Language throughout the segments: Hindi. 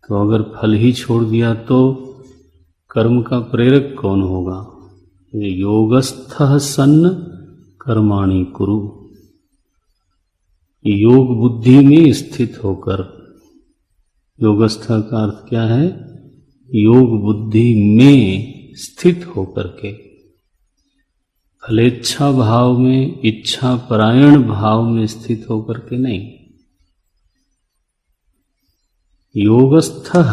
तो अगर फल ही छोड़ दिया तो कर्म का प्रेरक कौन होगा? ये योगस्थः सन्न कर्माणि कुरु, योग बुद्धि में स्थित होकर। योगस्थ का अर्थ क्या है? योग बुद्धि में स्थित होकर के, फलेच्छा भाव में, इच्छा परायण भाव में स्थित होकर के नहीं। योगस्थः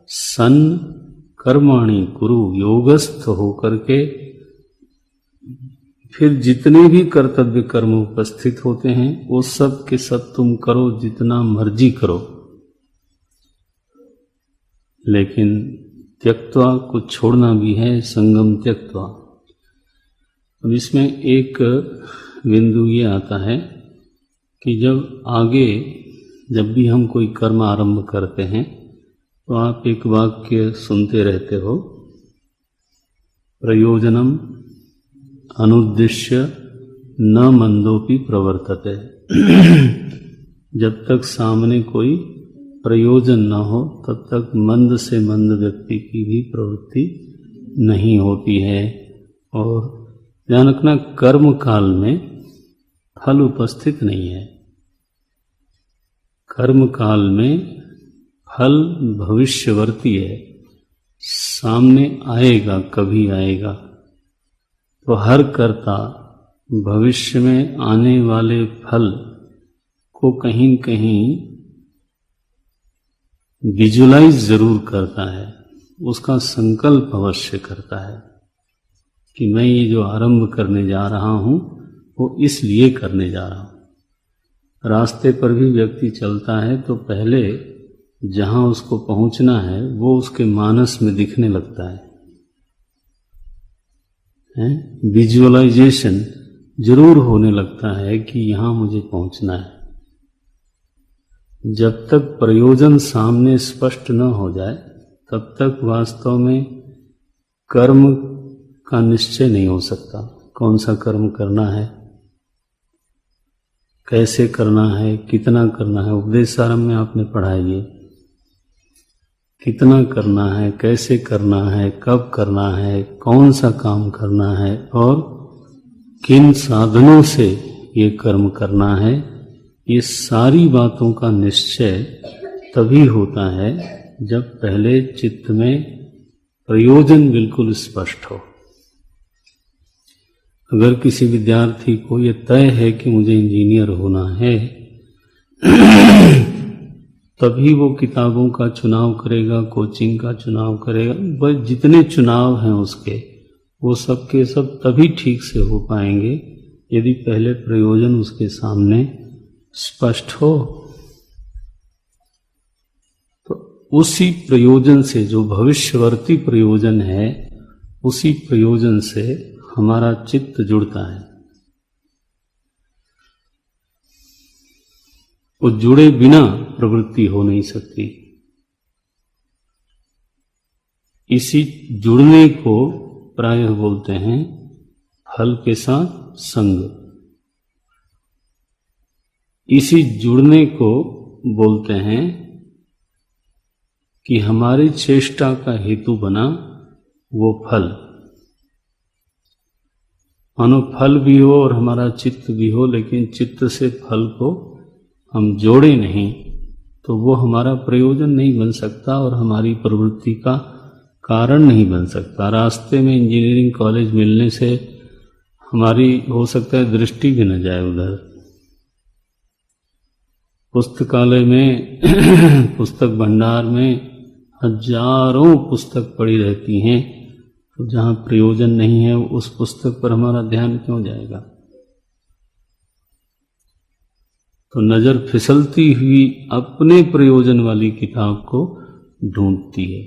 सन् कर्माणि कुरु, योगस्थ होकर के फिर जितने भी कर्तव्य कर्म उपस्थित होते हैं वो सब के सब तुम करो, जितना मर्जी करो, लेकिन त्यक्त्वा, कुछ छोड़ना भी है, संगम त्यक्त्वा। अब इसमें एक बिंदु ये आता है कि जब भी हम कोई कर्म आरंभ करते हैं तो आप एक वाक्य सुनते रहते हो, प्रयोजनम अनुद्दिश्य न मंदोपि प्रवर्तते। जब तक सामने कोई प्रयोजन न हो तब तक मंद से मंद व्यक्ति की भी प्रवृत्ति नहीं होती है। और ध्यान रखना, कर्म काल में फल उपस्थित नहीं है। कर्म काल में फल भविष्यवर्ती है, सामने आएगा, कभी आएगा। तो हर कर्ता भविष्य में आने वाले फल को कहीं न कहीं विजुलाइज जरूर करता है, उसका संकल्प अवश्य करता है कि मैं ये जो आरंभ करने जा रहा हूं वो इसलिए करने जा रहा हूं। रास्ते पर भी व्यक्ति चलता है तो पहले जहां उसको पहुंचना है वो उसके मानस में दिखने लगता है, विजुअलाइजेशन जरूर होने लगता है कि यहां मुझे पहुंचना है। जब तक प्रयोजन सामने स्पष्ट न हो जाए तब तक वास्तव में कर्म का निश्चय नहीं हो सकता। कौन सा कर्म करना है, कैसे करना है, कितना करना है। उपदेश सारम में आपने पढ़ा है ये, कितना करना है, कैसे करना है, कब करना है, कौन सा काम करना है और किन साधनों से ये कर्म करना है। ये सारी बातों का निश्चय तभी होता है जब पहले चित्त में प्रयोजन बिल्कुल स्पष्ट हो। अगर किसी विद्यार्थी को ये तय है कि मुझे इंजीनियर होना है तभी वो किताबों का चुनाव करेगा, कोचिंग का चुनाव करेगा। बस जितने चुनाव हैं उसके, वो सब के सब तभी ठीक से हो पाएंगे यदि पहले प्रयोजन उसके सामने स्पष्ट हो। तो उसी प्रयोजन से, जो भविष्यवर्ती प्रयोजन है, उसी प्रयोजन से हमारा चित्त जुड़ता है। वो जुड़े बिना प्रवृत्ति हो नहीं सकती। इसी जुड़ने को प्रायः बोलते हैं फल के साथ संग। इसी जुड़ने को बोलते हैं कि हमारी चेष्टा का हेतु बना वो फल। मानो फल भी हो और हमारा चित्त भी हो, लेकिन चित्त से फल को हम जोड़े नहीं तो वो हमारा प्रयोजन नहीं बन सकता और हमारी प्रवृत्ति का कारण नहीं बन सकता। रास्ते में इंजीनियरिंग कॉलेज मिलने से हमारी हो सकता है दृष्टि भी न जाए उधर। पुस्तकालय में पुस्तक भंडार में हजारों पुस्तक पड़ी रहती हैं, तो जहाँ प्रयोजन नहीं है उस पुस्तक पर हमारा ध्यान क्यों जाएगा? तो नजर फिसलती हुई अपने प्रयोजन वाली किताब को ढूंढती है।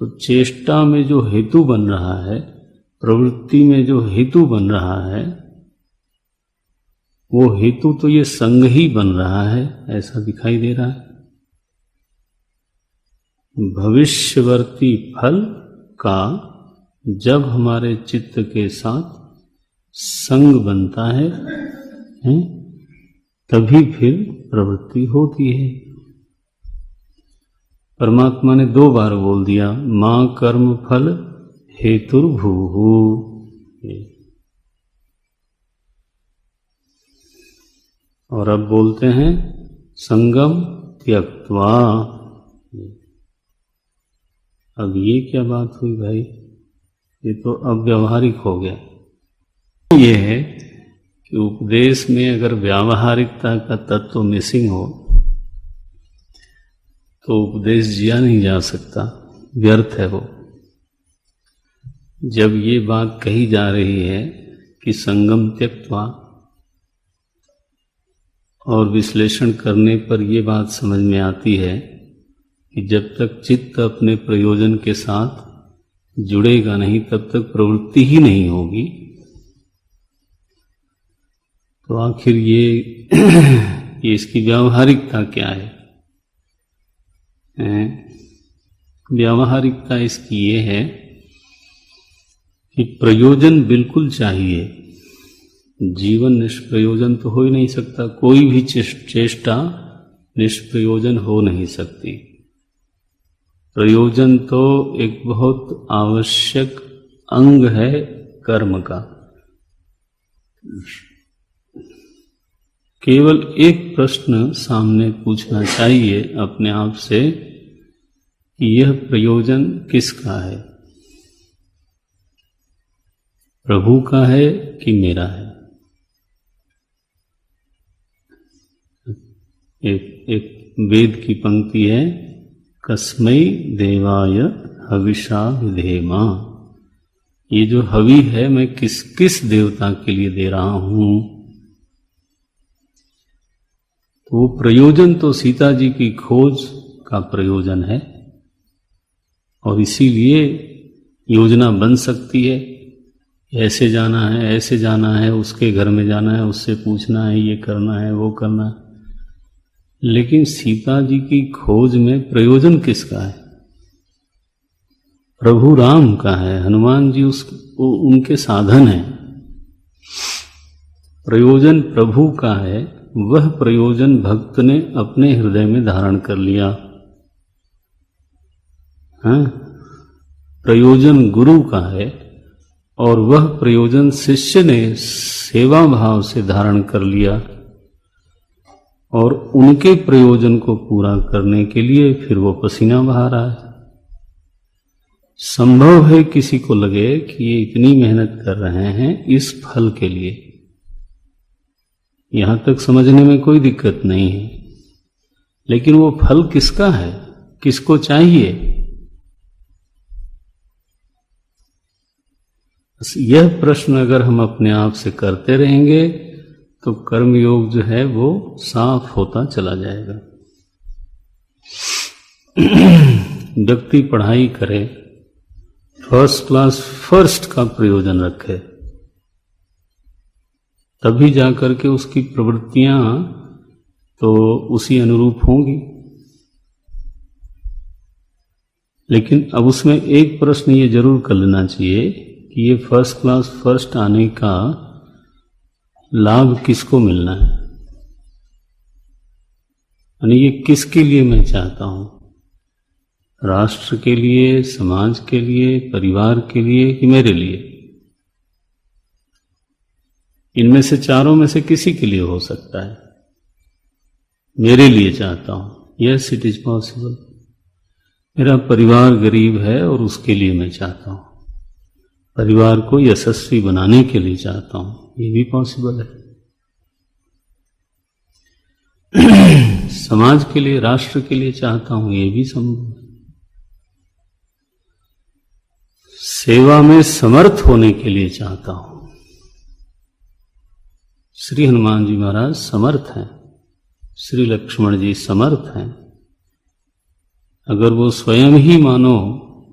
तो चेष्टा में जो हेतु बन रहा है, प्रवृत्ति में जो हेतु बन रहा है, वो हेतु तो ये संग ही बन रहा है, ऐसा दिखाई दे रहा है। भविष्यवर्ती फल का जब हमारे चित्त के साथ संग बनता है, तभी फिर प्रवृत्ति होती है। परमात्मा ने 2 बार बोल दिया, मां कर्म फल हेतुर्भूः। और अब बोलते हैं संगम त्यक्त्वा। अब ये क्या बात हुई भाई, ये तो अब व्यावहारिक हो गया। ये है कि उपदेश में अगर व्यावहारिकता का तत्व मिसिंग हो तो उपदेश जिया नहीं जा सकता, व्यर्थ है वो। जब ये बात कही जा रही है कि संगम त्यक्त्वा, और विश्लेषण करने पर ये बात समझ में आती है कि जब तक चित्त अपने प्रयोजन के साथ जुड़ेगा नहीं तब तक प्रवृत्ति ही नहीं होगी। तो आखिर ये इसकी व्यावहारिकता क्या है? व्यावहारिकता इसकी ये है कि प्रयोजन बिल्कुल चाहिए। जीवन निष्प्रयोजन तो हो ही नहीं सकता, कोई भी चेष्टा निष्प्रयोजन हो नहीं सकती। प्रयोजन तो एक बहुत आवश्यक अंग है कर्म का। केवल एक प्रश्न सामने पूछना चाहिए अपने आप से कि यह प्रयोजन किसका है, प्रभु का है कि मेरा है? एक वेद की पंक्ति है, कस्मै देवाय हविषा विधेमा। ये जो हवि है मैं किस किस देवता के लिए दे रहा हूं? तो वो प्रयोजन तो सीता जी की खोज का प्रयोजन है, और इसीलिए योजना बन सकती है। ऐसे जाना है, ऐसे जाना है, उसके घर में जाना है, उससे पूछना है, ये करना है, वो करना है। लेकिन सीता जी की खोज में प्रयोजन किसका है? प्रभु राम का है। हनुमान जी उनके साधन हैं। प्रयोजन प्रभु का है, वह प्रयोजन भक्त ने अपने हृदय में धारण कर लिया। हाँ, प्रयोजन गुरु का है और वह प्रयोजन शिष्य ने सेवा भाव से धारण कर लिया, और उनके प्रयोजन को पूरा करने के लिए फिर वो पसीना बहा रहा है। संभव है किसी को लगे कि ये इतनी मेहनत कर रहे हैं इस फल के लिए, यहां तक समझने में कोई दिक्कत नहीं है। लेकिन वो फल किसका है, किसको चाहिए? यह प्रश्न अगर हम अपने आप से करते रहेंगे तो कर्मयोग जो है वो साफ होता चला जाएगा। व्यक्ति पढ़ाई करे, फर्स्ट क्लास फर्स्ट का प्रयोजन रखे, तभी जाकर के उसकी प्रवृत्तियां तो उसी अनुरूप होंगी। लेकिन अब उसमें एक प्रश्न ये जरूर कर लेना चाहिए कि ये फर्स्ट क्लास फर्स्ट आने का लाभ किसको मिलना है, यानी ये किसके लिए मैं चाहता हूं? राष्ट्र के लिए, समाज के लिए, परिवार के लिए कि मेरे लिए? इनमें से चारों में से किसी के लिए हो सकता है। मेरे लिए चाहता हूं, यस इट इज पॉसिबल। मेरा परिवार गरीब है और उसके लिए मैं चाहता हूं, परिवार को यशस्वी बनाने के लिए चाहता हूं, ये भी पॉसिबल है। समाज के लिए, राष्ट्र के लिए चाहता हूं, ये भी संभव है। सेवा में समर्थ होने के लिए चाहता हूं। श्री हनुमान जी महाराज समर्थ हैं, श्री लक्ष्मण जी समर्थ हैं। अगर वो स्वयं ही मानो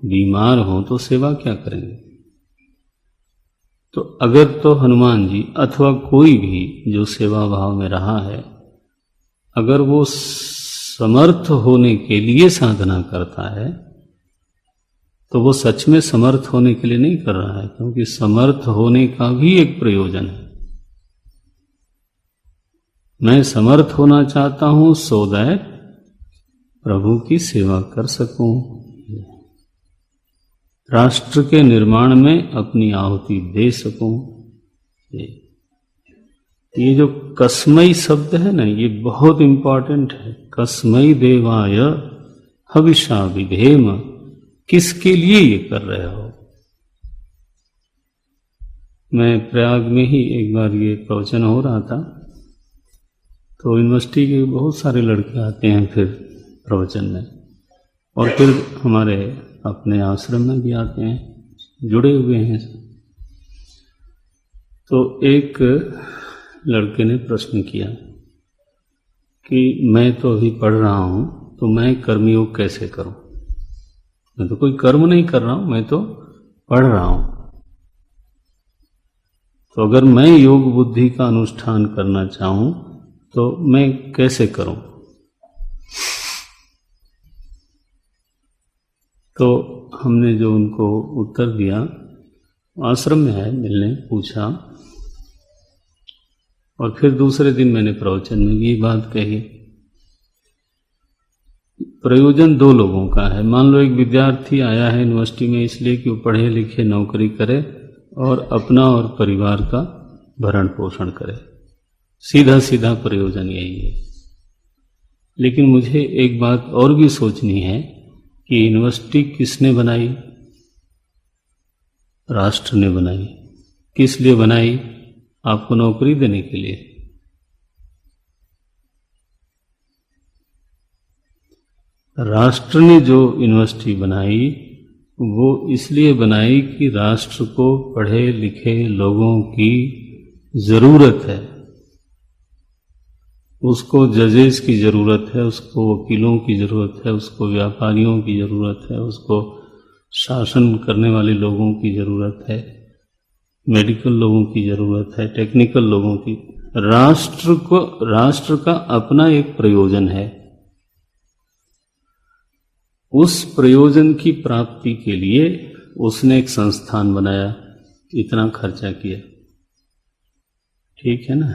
बीमार हो तो सेवा क्या करेंगे? तो अगर तो हनुमान जी अथवा कोई भी जो सेवा भाव में रहा है, अगर वो समर्थ होने के लिए साधना करता है तो वो सच में समर्थ होने के लिए नहीं कर रहा है, क्योंकि समर्थ होने का भी एक प्रयोजन है। मैं समर्थ होना चाहता हूं सो दैट प्रभु की सेवा कर सकूं, राष्ट्र के निर्माण में अपनी आहुति दे सकूं। ये जो कस्मई शब्द है ना, ये बहुत इंपॉर्टेंट है। कस्मई देवाय हविषा विधेम, किसके लिए ये कर रहे हो? मैं प्रयाग में ही एक बार ये प्रवचन हो रहा था, तो यूनिवर्सिटी के बहुत सारे लड़के आते हैं फिर प्रवचन में, और फिर हमारे अपने आश्रम में भी आते हैं, जुड़े हुए हैं। तो एक लड़के ने प्रश्न किया कि मैं तो अभी पढ़ रहा हूं, तो मैं कर्मयोग कैसे करूं? मैं तो कोई कर्म नहीं कर रहा हूं, मैं तो पढ़ रहा हूं। तो अगर मैं योग बुद्धि का अनुष्ठान करना चाहूं तो मैं कैसे करूं? तो हमने जो उनको उत्तर दिया, आश्रम में है, मिलने पूछा, और फिर दूसरे दिन मैंने प्रवचन में भी ये बात कही। प्रयोजन दो लोगों का है। मान लो एक विद्यार्थी आया है यूनिवर्सिटी में इसलिए कि वो पढ़े लिखे नौकरी करे और अपना और परिवार का भरण पोषण करे, सीधा सीधा प्रयोजन यही है। लेकिन मुझे एक बात और भी सोचनी है कि यूनिवर्सिटी किसने बनाई? राष्ट्र ने बनाई। किस लिए बनाई? आपको नौकरी देने के लिए। राष्ट्र ने जो यूनिवर्सिटी बनाई वो इसलिए बनाई कि राष्ट्र को पढ़े लिखे लोगों की जरूरत है, उसको जजेस की जरूरत है, उसको वकीलों की जरूरत है, उसको व्यापारियों की जरूरत है, उसको शासन करने वाले लोगों की जरूरत है, मेडिकल लोगों की जरूरत है, टेक्निकल लोगों की। राष्ट्र का अपना एक प्रयोजन है। उस प्रयोजन की प्राप्ति के लिए उसने एक संस्थान बनाया, इतना खर्चा किया, ठीक है ना।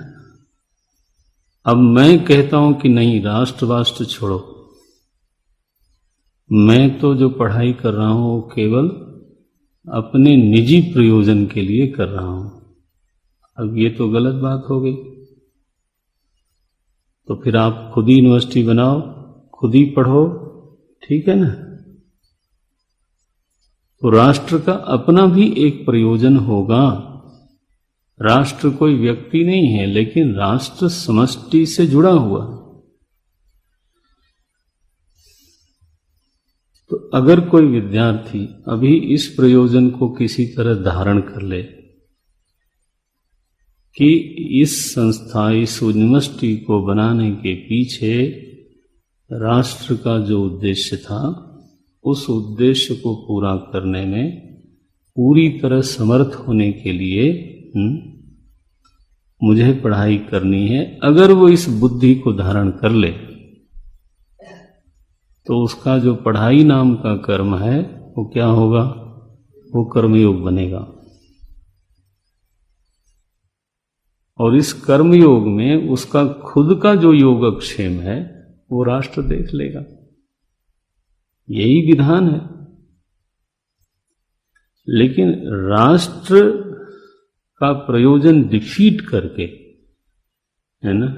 अब मैं कहता हूं कि नहीं, राष्ट्र वाष्ट्र छोड़ो, मैं तो जो पढ़ाई कर रहा हूं वो केवल अपने निजी प्रयोजन के लिए कर रहा हूं। अब ये तो गलत बात हो गई। तो फिर आप खुद ही यूनिवर्सिटी बनाओ, खुद ही पढ़ो, ठीक है ना। तो राष्ट्र का अपना भी एक प्रयोजन होगा। राष्ट्र कोई व्यक्ति नहीं है, लेकिन राष्ट्र समष्टि से जुड़ा हुआ। तो अगर कोई विद्यार्थी अभी इस प्रयोजन को किसी तरह धारण कर ले कि इस संस्था, इस यूनिवर्सिटी को बनाने के पीछे राष्ट्र का जो उद्देश्य था, उस उद्देश्य को पूरा करने में पूरी तरह समर्थ होने के लिए मुझे पढ़ाई करनी है, अगर वो इस बुद्धि को धारण कर ले तो उसका जो पढ़ाई नाम का कर्म है वो क्या होगा? वो कर्मयोग बनेगा। और इस कर्मयोग में उसका खुद का जो योगक्षेम है वो राष्ट्र देख लेगा। यही विधान है। लेकिन राष्ट्र का प्रयोजन डिफीट करके, है ना,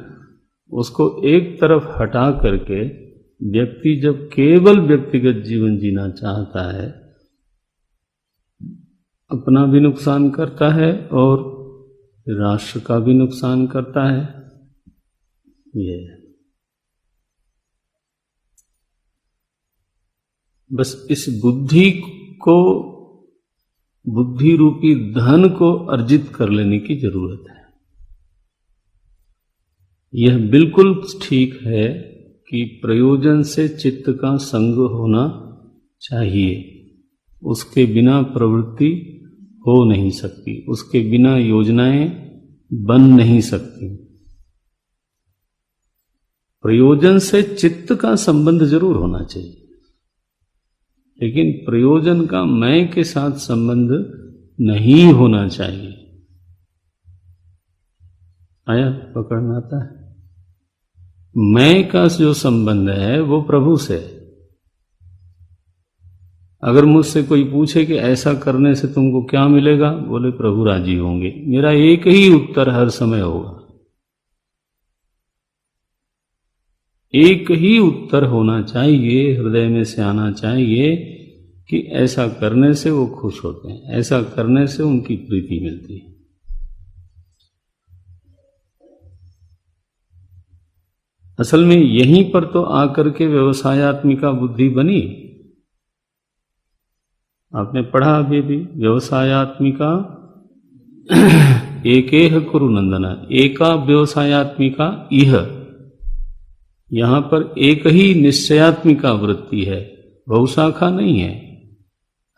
उसको एक तरफ हटा करके व्यक्ति जब केवल व्यक्तिगत जीवन जीना चाहता है, अपना भी नुकसान करता है और राष्ट्र का भी नुकसान करता है। ये बस इस बुद्धि को, बुद्धि रूपी धन को अर्जित कर लेने की जरूरत है। यह बिल्कुल ठीक है कि प्रयोजन से चित्त का संग होना चाहिए। उसके बिना प्रवृत्ति हो नहीं सकती, उसके बिना योजनाएं बन नहीं सकती। प्रयोजन से चित्त का संबंध जरूर होना चाहिए, लेकिन प्रयोजन का मैं के साथ संबंध नहीं होना चाहिए। आया, पकड़ में आता है? मैं का जो संबंध है वो प्रभु से है। अगर मुझसे कोई पूछे कि ऐसा करने से तुमको क्या मिलेगा, बोले प्रभु राजी होंगे, मेरा एक ही उत्तर हर समय होगा, एक ही उत्तर होना चाहिए, हृदय में से आना चाहिए कि ऐसा करने से वो खुश होते हैं, ऐसा करने से उनकी प्रीति मिलती है। असल में यहीं पर तो आकर के व्यवसायात्मिका बुद्धि बनी। आपने पढ़ा अभी भी, व्यवसायात्मिका एकेह कुरु नंदना, एका व्यवसायात्मिका इह। यहां पर एक ही निश्चयात्मिका वृत्ति है, बहुशाखा नहीं है,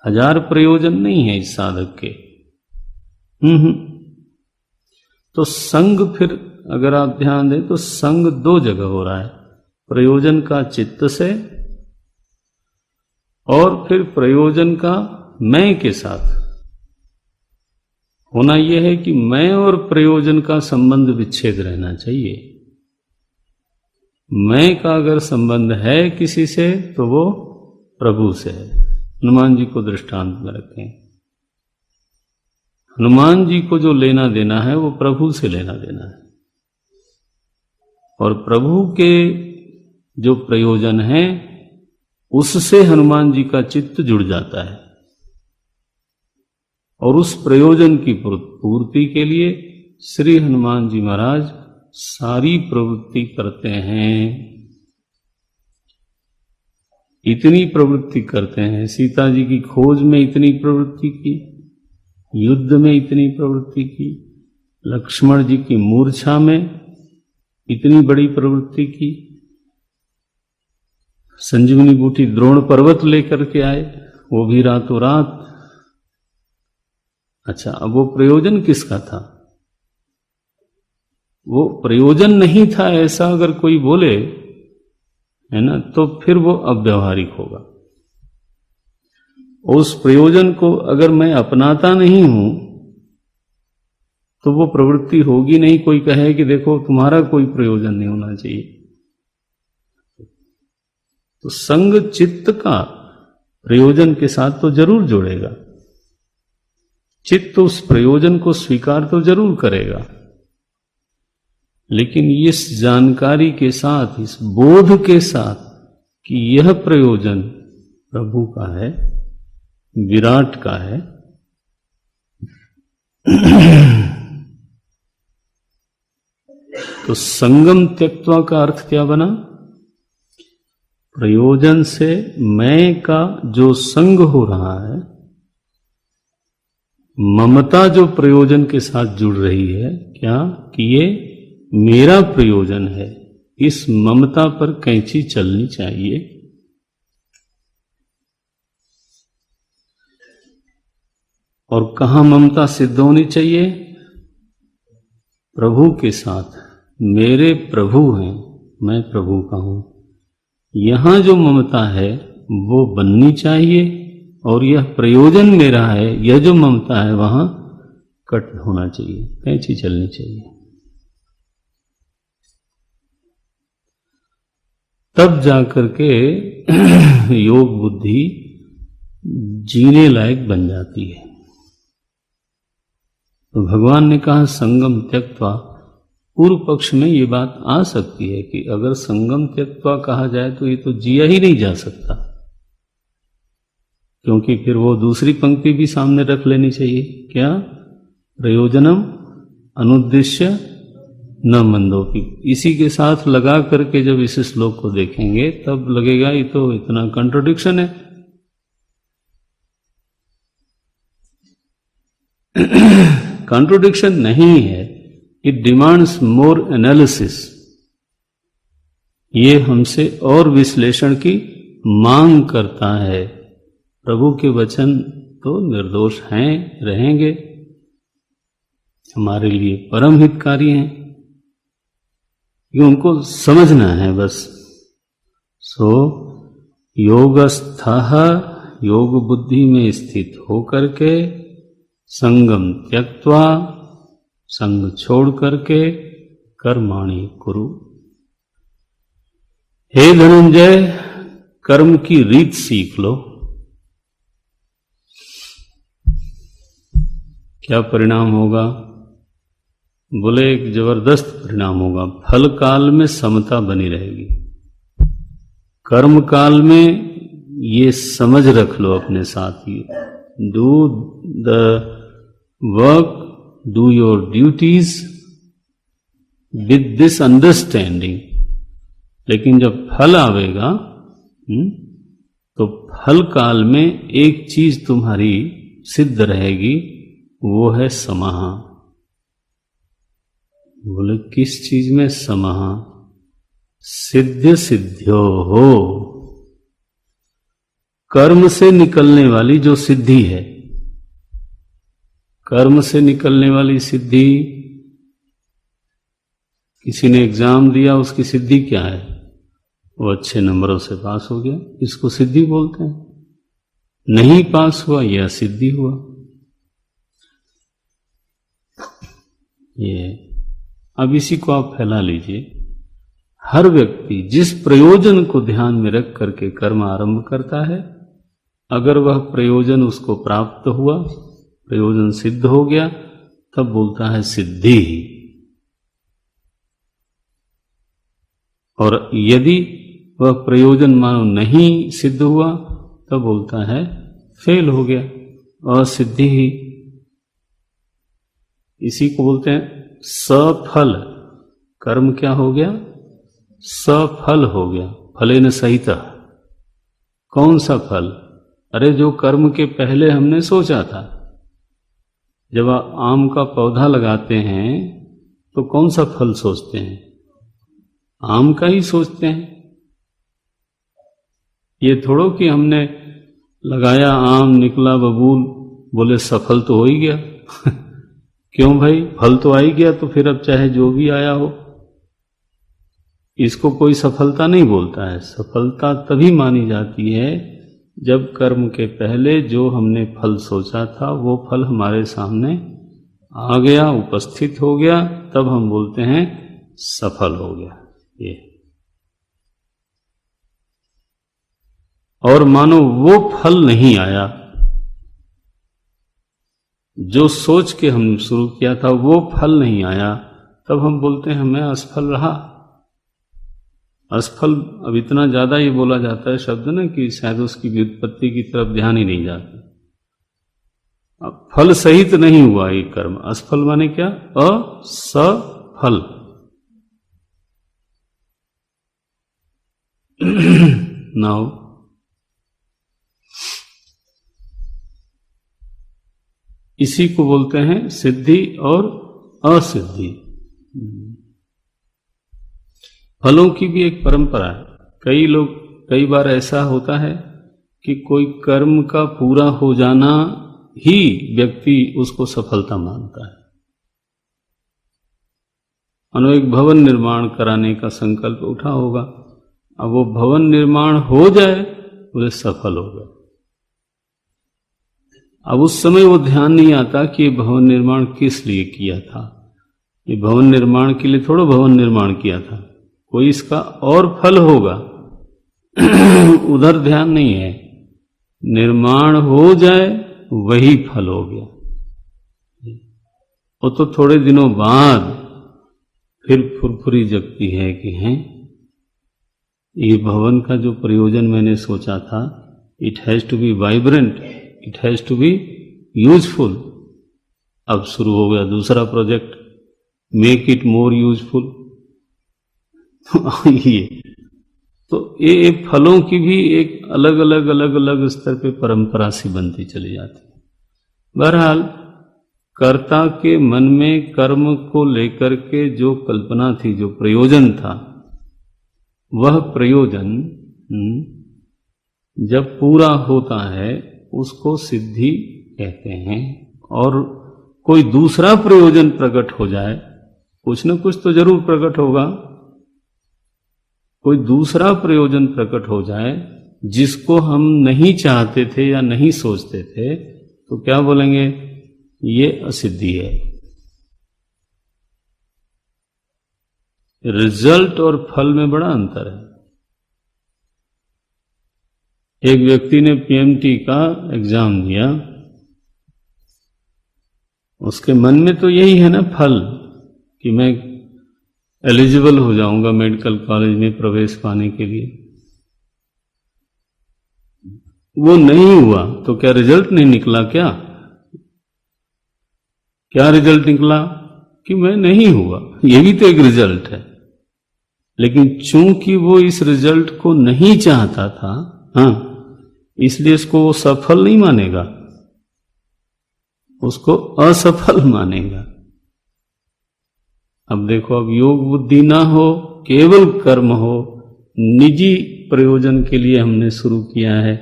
हजार प्रयोजन नहीं है इस साधक के। तो संग, फिर अगर आप ध्यान दें तो संग दो जगह हो रहा है, प्रयोजन का चित्त से और फिर प्रयोजन का मैं के साथ। होना यह है कि मैं और प्रयोजन का संबंध विच्छेद रहना चाहिए। मैं का अगर संबंध है किसी से तो वो प्रभु से है। हनुमान जी को दृष्टांत में रखें, हनुमान जी को जो लेना देना है वो प्रभु से लेना देना है, और प्रभु के जो प्रयोजन है उससे हनुमान जी का चित्त जुड़ जाता है, और उस प्रयोजन की पूर्ति के लिए श्री हनुमान जी महाराज सारी प्रवृत्ति करते हैं। इतनी प्रवृत्ति करते हैं, सीता जी की खोज में इतनी प्रवृत्ति की, युद्ध में इतनी प्रवृत्ति की, लक्ष्मण जी की मूर्छा में इतनी बड़ी प्रवृत्ति की, संजीवनी बूटी द्रोण पर्वत लेकर के आए, वो भी रातों रात। अच्छा, अब वो प्रयोजन किसका था? वो प्रयोजन नहीं था ऐसा अगर कोई बोले, है ना, तो फिर वो अव्यावहारिक होगा। उस प्रयोजन को अगर मैं अपनाता नहीं हूं तो वो प्रवृत्ति होगी नहीं। कोई कहे कि देखो तुम्हारा कोई प्रयोजन नहीं होना चाहिए, तो संग चित्त का प्रयोजन के साथ तो जरूर जोड़ेगा, चित्त उस प्रयोजन को स्वीकार तो जरूर करेगा, लेकिन इस जानकारी के साथ, इस बोध के साथ कि यह प्रयोजन प्रभु का है, विराट का है, तो संगम त्यक्त्वा का अर्थ क्या बना? प्रयोजन से मैं का जो संग हो रहा है, ममता जो प्रयोजन के साथ जुड़ रही है, क्या कि ये मेरा प्रयोजन है, इस ममता पर कैंची चलनी चाहिए। और कहां ममता सिद्ध होनी चाहिए? प्रभु के साथ। मेरे प्रभु हैं, मैं प्रभु का हूं, यहां जो ममता है वो बननी चाहिए, और यह प्रयोजन मेरा है, यह जो ममता है वहां कट होना चाहिए, कैंची चलनी चाहिए। तब जाकर के योग बुद्धि जीने लायक बन जाती है। तो भगवान ने कहा संगम त्यक्त्वा। पूर्व पक्ष में ये बात आ सकती है कि अगर संगम त्यक्त्वा कहा जाए तो ये तो जिया ही नहीं जा सकता, क्योंकि फिर वो दूसरी पंक्ति भी सामने रख लेनी चाहिए, क्या? प्रयोजनम अनुद्देश्य न मंदोपि। इसी के साथ लगा करके जब इस श्लोक को देखेंगे तब लगेगा ये तो इतना कंट्रोडिक्शन है। कंट्रोडिक्शन नहीं है, इट डिमांड्स मोर एनालिसिस। ये हमसे और विश्लेषण की मांग करता है। प्रभु के वचन तो निर्दोष हैं, रहेंगे, हमारे लिए परम हितकारी हैं, ये उनको समझना है बस। सो योगस्थः, योग बुद्धि में स्थित होकर के, संगम त्यक्त्वा, संग छोड़ करके, कर्माणि कुरु, हे धनंजय, कर्म की रीत सीख लो। क्या परिणाम होगा? बोले एक जबरदस्त परिणाम होगा। फल काल में समता बनी रहेगी। कर्म काल में ये समझ रख लो अपने साथ ही, do the work, do your duties with this understanding. लेकिन जब फल आवेगा तो फल काल में एक चीज तुम्हारी सिद्ध रहेगी, वो है समः। बोले किस चीज में समः? सिद्ध सिद्ध्यो हो, कर्म से निकलने वाली जो सिद्धि है। कर्म से निकलने वाली सिद्धि, किसी ने एग्जाम दिया, उसकी सिद्धि क्या है? वो अच्छे नंबरों से पास हो गया, इसको सिद्धि बोलते हैं। नहीं पास हुआ, यह असिद्धि हुआ। ये अब इसी को आप फैला लीजिए। हर व्यक्ति जिस प्रयोजन को ध्यान में रख करके कर्म आरंभ करता है, अगर वह प्रयोजन उसको प्राप्त हुआ, प्रयोजन सिद्ध हो गया, तब बोलता है सिद्धि। और यदि वह प्रयोजन मानो नहीं सिद्ध हुआ, तब बोलता है फेल हो गया, असिद्धि ही। इसी को बोलते हैं सफल। कर्म क्या हो गया? सफल हो गया। फलेन सहितः। कौन सा फल? अरे जो कर्म के पहले हमने सोचा था। जब आप आम का पौधा लगाते हैं तो कौन सा फल सोचते हैं? आम का ही सोचते हैं। ये थोड़ो कि हमने लगाया, आम निकला बबूल, बोले सफल तो हो ही गया। क्यों भाई? फल तो आ ही गया, तो फिर अब चाहे जो भी आया हो। इसको कोई सफलता नहीं बोलता है। सफलता तभी मानी जाती है जब कर्म के पहले जो हमने फल सोचा था वो फल हमारे सामने आ गया, उपस्थित हो गया, तब हम बोलते हैं सफल हो गया। ये और मानो वो फल नहीं आया, जो सोच के हम शुरू किया था वो फल नहीं आया, तब हम बोलते हैं हमें असफल रहा। असफल अब इतना ज्यादा ये बोला जाता है शब्द ना कि शायद उसकी व्युत्पत्ति की तरफ ध्यान ही नहीं जाता। अब फल सहित नहीं हुआ ये कर्म। असफल माने क्या? असफल। नाउ इसी को बोलते हैं सिद्धि और असिद्धि। फलों की भी एक परंपरा है। कई बार ऐसा होता है कि कोई कर्म का पूरा हो जाना ही व्यक्ति उसको सफलता मानता है। मानो एक भवन निर्माण कराने का संकल्प उठा होगा, अब वो भवन निर्माण हो जाए, बोले सफल हो गए। अब उस समय वो ध्यान नहीं आता कि ये भवन निर्माण किस लिए किया था। ये भवन निर्माण के लिए थोड़ा भवन निर्माण किया था, कोई इसका और फल होगा। उधर ध्यान नहीं है। निर्माण हो जाए वही फल हो गया। वो तो थोड़े दिनों बाद फिर फुरफुरी जगती है कि हैं ये भवन का जो प्रयोजन मैंने सोचा था, it has to be vibrant, it has to be useful. अब शुरू हो गया दूसरा project, make it more useful. तो ये फलों की भी एक अलग अलग स्तर पे परंपरा सी बनती चली जाती है। बहरहाल कर्ता के मन में कर्म को लेकर के जो कल्पना थी, जो प्रयोजन था, वह प्रयोजन जब पूरा होता है उसको सिद्धि कहते हैं। और कोई दूसरा प्रयोजन प्रकट हो जाए, कुछ न कुछ तो जरूर प्रकट होगा, कोई दूसरा प्रयोजन प्रकट हो जाए जिसको हम नहीं चाहते थे या नहीं सोचते थे, तो क्या बोलेंगे? ये असिद्धि है। रिजल्ट और फल में बड़ा अंतर है। एक व्यक्ति ने पीएमटी का एग्जाम दिया, उसके मन में तो यही है ना फल कि मैं एलिजिबल हो जाऊंगा मेडिकल कॉलेज में प्रवेश पाने के लिए। वो नहीं हुआ तो क्या रिजल्ट नहीं निकला? क्या रिजल्ट निकला? कि मैं नहीं हुआ। ये भी तो एक रिजल्ट है। लेकिन चूंकि वो इस रिजल्ट को नहीं चाहता था, हाँ, इसलिए इसको वो सफल नहीं मानेगा, उसको असफल मानेगा। अब देखो, अब योग बुद्धि ना हो, केवल कर्म हो, निजी प्रयोजन के लिए हमने शुरू किया है,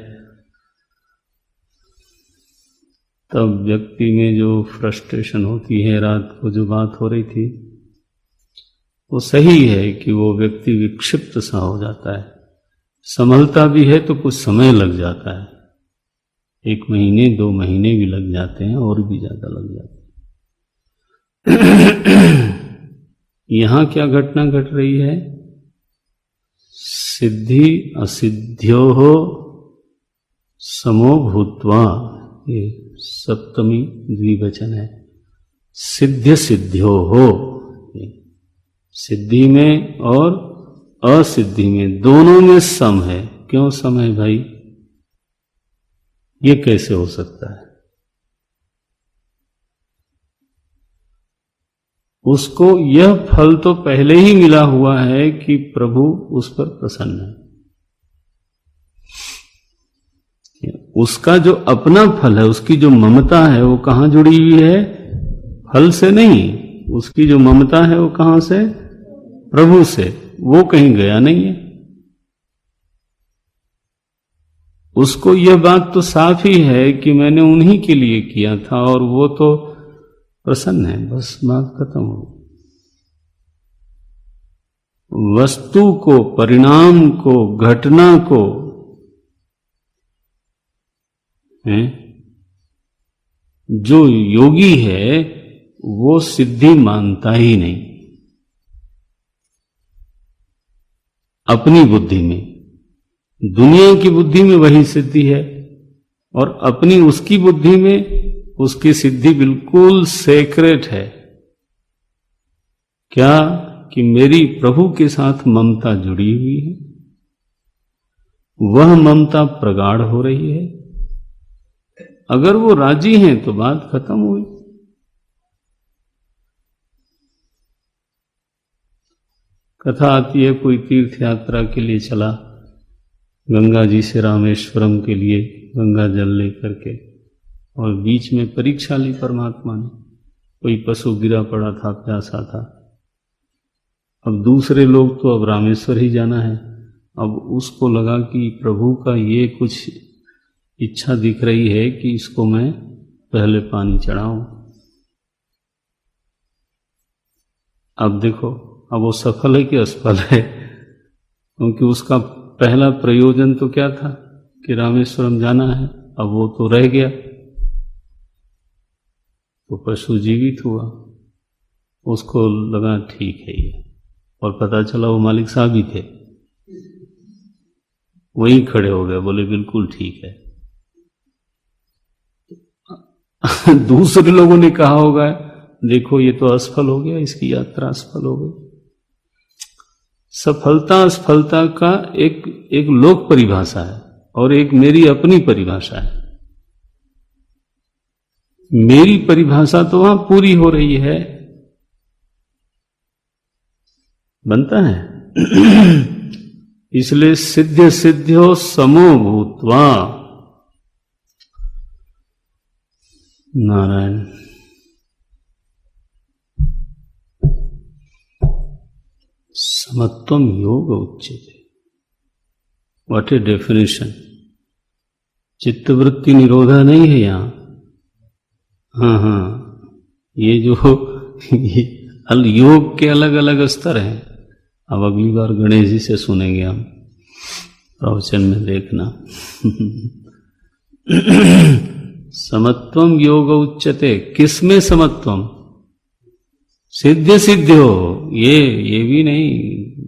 तब व्यक्ति में जो फ्रस्ट्रेशन होती है, रात को जो बात हो रही थी, वो सही है कि वो व्यक्ति विक्षिप्त सा हो जाता है। संभलता भी है तो कुछ समय लग जाता है, 1 महीने 2 महीने भी लग जाते हैं, और भी ज्यादा लग जाते हैं। यहां क्या घटना घट रही है? सिद्धि असिद्ध्योः समो भूत्वा, ये सप्तमी द्विवचन है। सिद्ध सिद्ध्योः, सिद्धि में और असिद्धि में, दोनों में सम है। क्यों सम है भाई? ये कैसे हो सकता है? उसको यह फल तो पहले ही मिला हुआ है कि प्रभु उस पर प्रसन्न है। उसका जो अपना फल है, उसकी जो ममता है, वो कहां जुड़ी हुई है? फल से नहीं। उसकी जो ममता है वो कहां से? प्रभु से। वो कहीं गया नहीं है। उसको यह बात तो साफ ही है कि मैंने उन्हीं के लिए किया था और वो तो प्रसन्न है। बस बात खत्म हो। वस्तु को, परिणाम को, घटना को है, जो योगी है वो सिद्धि मानता ही नहीं अपनी बुद्धि में। दुनिया की बुद्धि में वही सिद्धि है, और अपनी उसकी बुद्धि में उसकी सिद्धि बिल्कुल सेक्रेट है। क्या? कि मेरी प्रभु के साथ ममता जुड़ी हुई है, वह ममता प्रगाढ़ हो रही है। अगर वो राजी हैं तो बात खत्म हुई। कथा आती है, कोई तीर्थ यात्रा के लिए चला गंगा जी से रामेश्वरम के लिए गंगा जल लेकर के, और बीच में परीक्षा ली परमात्मा ने। कोई पशु गिरा पड़ा था, प्यासा था। अब दूसरे लोग तो अब रामेश्वर ही जाना है। अब उसको लगा कि प्रभु का ये कुछ इच्छा दिख रही है कि इसको मैं पहले पानी चढ़ाऊं। अब देखो, अब वो सफल है कि असफल है? क्योंकि उसका पहला प्रयोजन तो क्या था कि रामेश्वरम जाना है, अब वो तो रह गया। तो पशु जीवित हुआ, उसको लगा ठीक है ये, और पता चला वो मालिक साहब ही थे। वहीं खड़े हो गए, बोले बिल्कुल ठीक है। दूसरे लोगों ने कहा होगा देखो ये तो असफल हो गया, इसकी यात्रा असफल हो गई। सफलता असफलता का एक लोक परिभाषा है और एक मेरी अपनी परिभाषा है। मेरी परिभाषा तो वहां पूरी हो रही है, बनता है। इसलिए सिद्ध सिद्ध्यो समो भूत्वा। नारायण। समत्वम योग उच्यते। What a definition. चित्तवृत्ति निरोधा नहीं है यहां। हाँ, ये जो योग के अलग अलग स्तर हैं। अब अगली बार गणेश जी से सुनेंगे हम, प्रवचन में देखना। समत्वम योग उच्यते। किसमें समत्वम? सिद्ध सिद्ध हो, ये भी नहीं,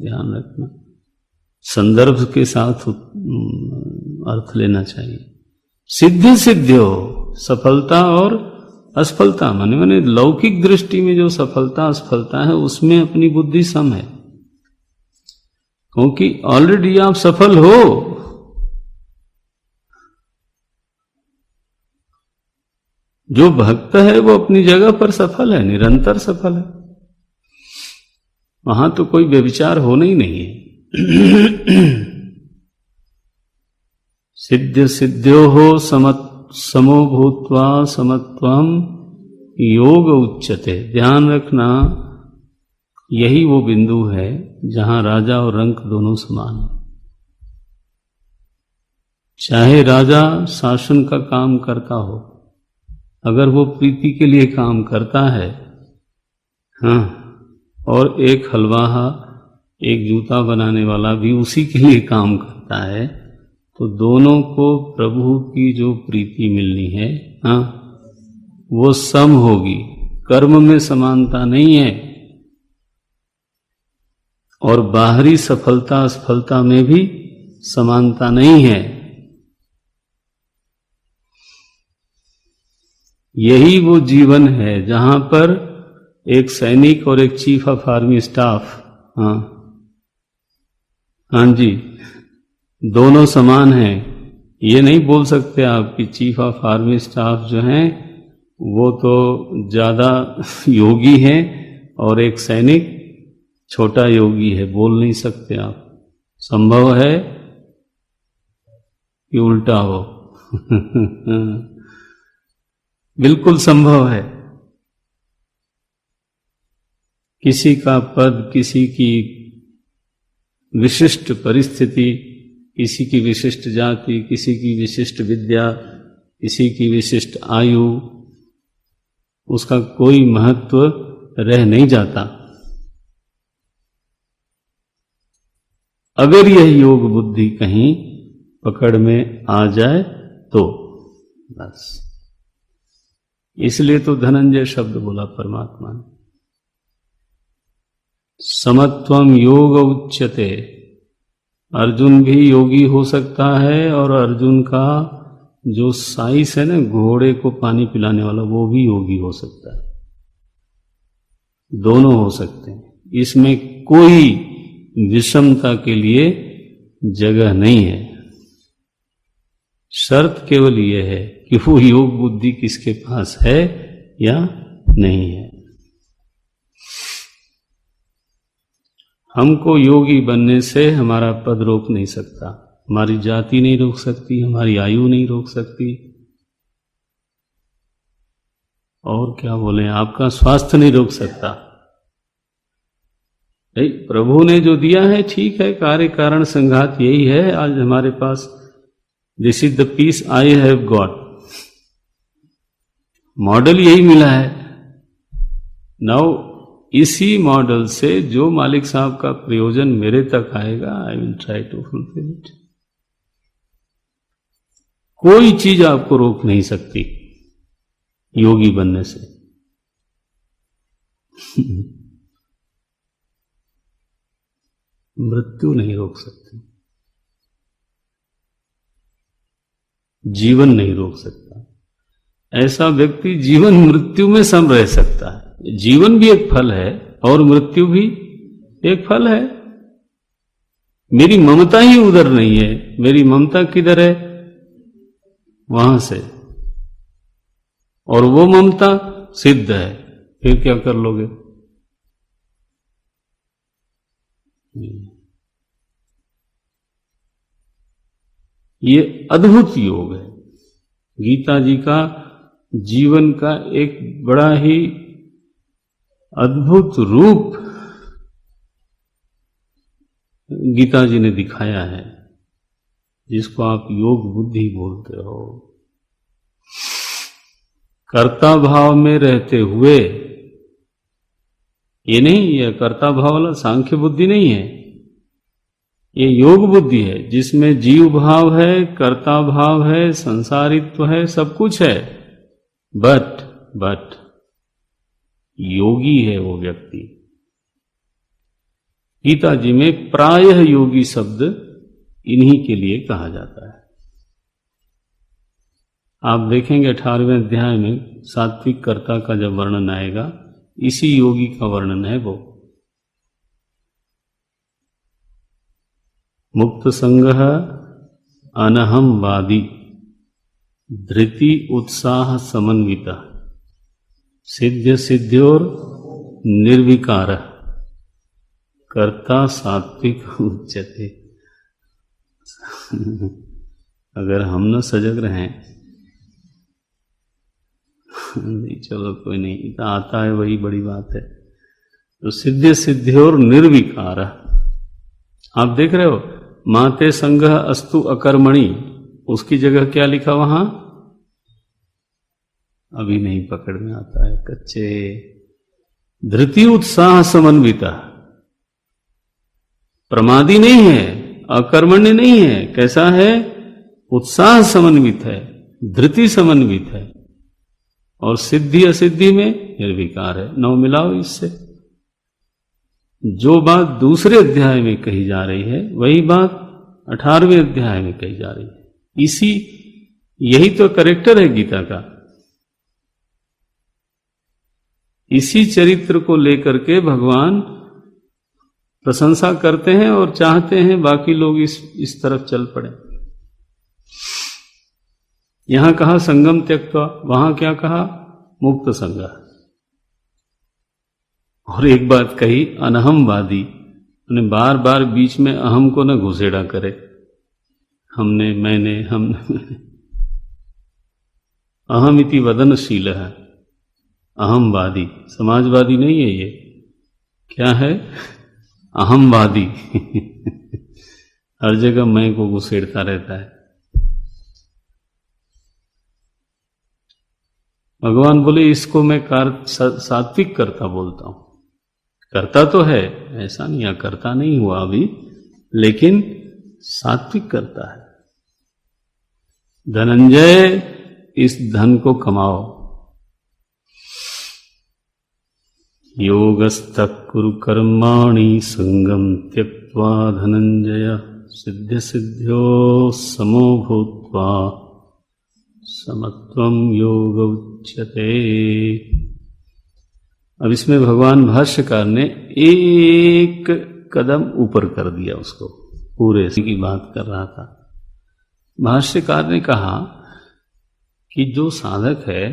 ध्यान रखना। संदर्भ के साथ अर्थ लेना चाहिए। सिद्धि सिद्ध्यो, सफलता और असफलता, माने लौकिक दृष्टि में जो सफलता असफलता है उसमें अपनी बुद्धि सम है, क्योंकि ऑलरेडी आप सफल हो। जो भक्त है वो अपनी जगह पर सफल है, निरंतर सफल है, वहां तो कोई व्यभिचार होना ही नहीं है। सिद्ध सिद्ध्यो हो समो भूत्वा समत्वम योग उच्यते। ध्यान रखना, यही वो बिंदु है जहां राजा और रंक दोनों समान हैं। चाहे राजा शासन का काम करता हो, अगर वो प्रीति के लिए काम करता है, हाँ, और एक हलवाहा, एक जूता बनाने वाला भी उसी के लिए काम करता है, तो दोनों को प्रभु की जो प्रीति मिलनी है, हाँ, वो सम होगी। कर्म में समानता नहीं है, और बाहरी सफलता असफलता में भी समानता नहीं है। यही वो जीवन है जहां पर एक सैनिक और एक चीफ ऑफ आर्मी स्टाफ, हाँ जी, दोनों समान हैं। ये नहीं बोल सकते आप कि चीफ ऑफ आर्मी स्टाफ जो हैं वो तो ज्यादा योगी है और एक सैनिक छोटा योगी है, बोल नहीं सकते आप। संभव है कि उल्टा हो। बिल्कुल संभव है। किसी का पद, किसी की विशिष्ट परिस्थिति, किसी की विशिष्ट जाति, किसी की विशिष्ट विद्या, किसी की विशिष्ट आयु, उसका कोई महत्व रह नहीं जाता। अगर यह योग बुद्धि कहीं पकड़ में आ जाए तो बस। इसलिए तो धनंजय शब्द बोला परमात्मा ने, समत्वम योग उच्यते। अर्जुन भी योगी हो सकता है, और अर्जुन का जो साइस है ना, घोड़े को पानी पिलाने वाला, वो भी योगी हो सकता है। दोनों हो सकते हैं, इसमें कोई विषमता के लिए जगह नहीं है। शर्त केवल यह है कि वो योग बुद्धि किसके पास है या नहीं है। हमको योगी बनने से हमारा पद रोक नहीं सकता, हमारी जाति नहीं रोक सकती, हमारी आयु नहीं रोक सकती, और क्या बोले, आपका स्वास्थ्य नहीं रोक सकता। प्रभु ने जो दिया है ठीक है, कार्य कारण संघात यही है आज हमारे पास। This is the piece I have got, model यही मिला है। नाउ इसी मॉडल से जो मालिक साहब का प्रयोजन मेरे तक आएगा, I will try to fulfil it. कोई चीज आपको रोक नहीं सकती योगी बनने से। मृत्यु नहीं रोक सकती, जीवन नहीं रोक सकता। ऐसा व्यक्ति जीवन मृत्यु में सम रह सकता है। जीवन भी एक फल है और मृत्यु भी एक फल है। मेरी ममता ही उधर नहीं है, मेरी ममता किधर है, वहां से, और वो ममता सिद्ध है, फिर क्या कर लोगे। ये अद्भुत योग है। गीता जी का जीवन का एक बड़ा ही अद्भुत रूप गीता जी ने दिखाया है, जिसको आप योग बुद्धि बोलते हो। कर्ता भाव में रहते हुए, ये नहीं, ये कर्ता भाव वाला सांख्य बुद्धि नहीं है, ये योग बुद्धि है, जिसमें जीव भाव है, कर्ता भाव है, संसारित्व है, सब कुछ है। बट योगी है वो व्यक्ति। गीता जी में प्रायः योगी शब्द इन्हीं के लिए कहा जाता है। आप देखेंगे 18वें अध्याय में सात्विक कर्ता का जब वर्णन आएगा, इसी योगी का वर्णन है वो। मुक्त संगः अनहम वादी धृति उत्साह समन्विता सिद्ध सिद्ध्योर निर्विकार कर्ता सात्विक उच्यते। अगर हम न सजग रहें, नहीं चलो कोई नहीं, इतना आता है वही बड़ी बात है। तो सिद्ध सिद्ध्योर निर्विकार, आप देख रहे हो माते संगः अस्तु अकर्मणि, उसकी जगह क्या लिखा वहां? अभी नहीं पकड़ में आता है, कच्चे। धृति उत्साह समन्विता, प्रमादी नहीं है, अकर्मण्य नहीं है, कैसा है? उत्साह समन्वित है, धृति समन्वित है, और सिद्धि असिद्धि में निर्विकार है। नौ मिलाओ इससे। जो बात दूसरे अध्याय में कही जा रही है वही बात 18वें अध्याय में कही जा रही है। यही तो करेक्टर है गीता का। इसी चरित्र को लेकर के भगवान प्रशंसा करते हैं और चाहते हैं बाकी लोग इस तरफ चल पड़े। यहां कहा संगम त्यक्त्वा, वहां क्या कहा? मुक्त संग। और एक बात कही अनहमवादी, उन्हें बार बार बीच में अहम को न घुसेड़ा करे, हमने, मैंने, हमने। अहम इति वदनशील है, अहमवादी, समाजवादी नहीं है ये। क्या है? अहमवादी। हर जगह मैं को घुसेड़ता रहता है। भगवान बोले इसको मैं सात्विक कर्ता बोलता हूं। करता तो है, ऐसा नहीं, करता नहीं हुआ अभी, लेकिन सात्विक करता है। धनंजय, इस धन को कमाओ। योगस्तः कुरु कर्माणि संगम त्यक्त्वा धनंजय सिद्ध सिद्ध्यो समो भूत्वा समत्वम योग उच्यते। अब इसमें भगवान भाष्यकार ने एक कदम ऊपर कर दिया उसको, पूरे की बात कर रहा था। भाष्यकार ने कहा कि जो साधक है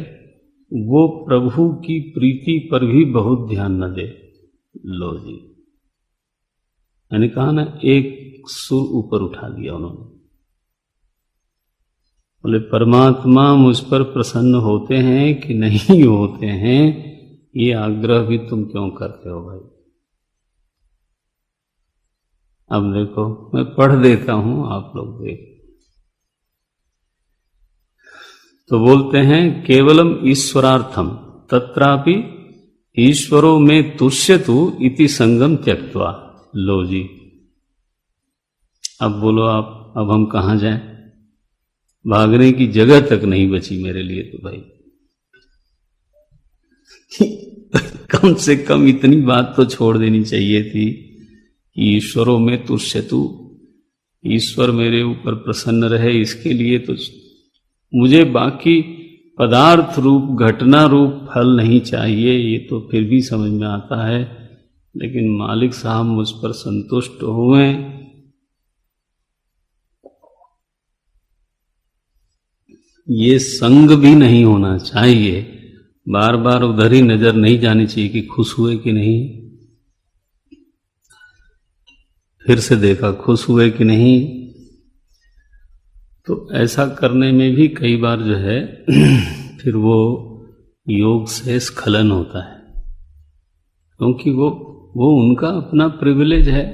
वो प्रभु की प्रीति पर भी बहुत ध्यान न दे। लो जी, मैंने कहा ना, एक सुर ऊपर उठा दिया उन्होंने। बोले परमात्मा मुझ पर प्रसन्न होते हैं कि नहीं होते हैं, ये आग्रह भी तुम क्यों करते हो भाई? अब देखो, मैं पढ़ देता हूं, आप लोग देख। तो बोलते हैं केवलम ईश्वरार्थम तत्रापि ईश्वरों में तुष्यतु इति संगम त्यक्त्वा। लो जी, अब बोलो आप, अब हम कहां जाएं? भागने की जगह तक नहीं बची मेरे लिए तो भाई। कम से कम इतनी बात तो छोड़ देनी चाहिए थी कि ईश्वरों में तुष्यतु, ईश्वर मेरे ऊपर प्रसन्न रहे, इसके लिए तो मुझे बाकी पदार्थ रूप, घटना रूप फल नहीं चाहिए। ये तो फिर भी समझ में आता है, लेकिन मालिक साहब मुझ पर संतुष्ट हुए। ये संग भी नहीं होना चाहिए। बार बार उधर ही नजर नहीं जानी चाहिए कि खुश हुए कि नहीं। फिर से देखा खुश हुए कि नहीं। तो ऐसा करने में भी कई बार जो है फिर वो योग से स्खलन होता है, क्योंकि वो उनका अपना प्रिविलेज है।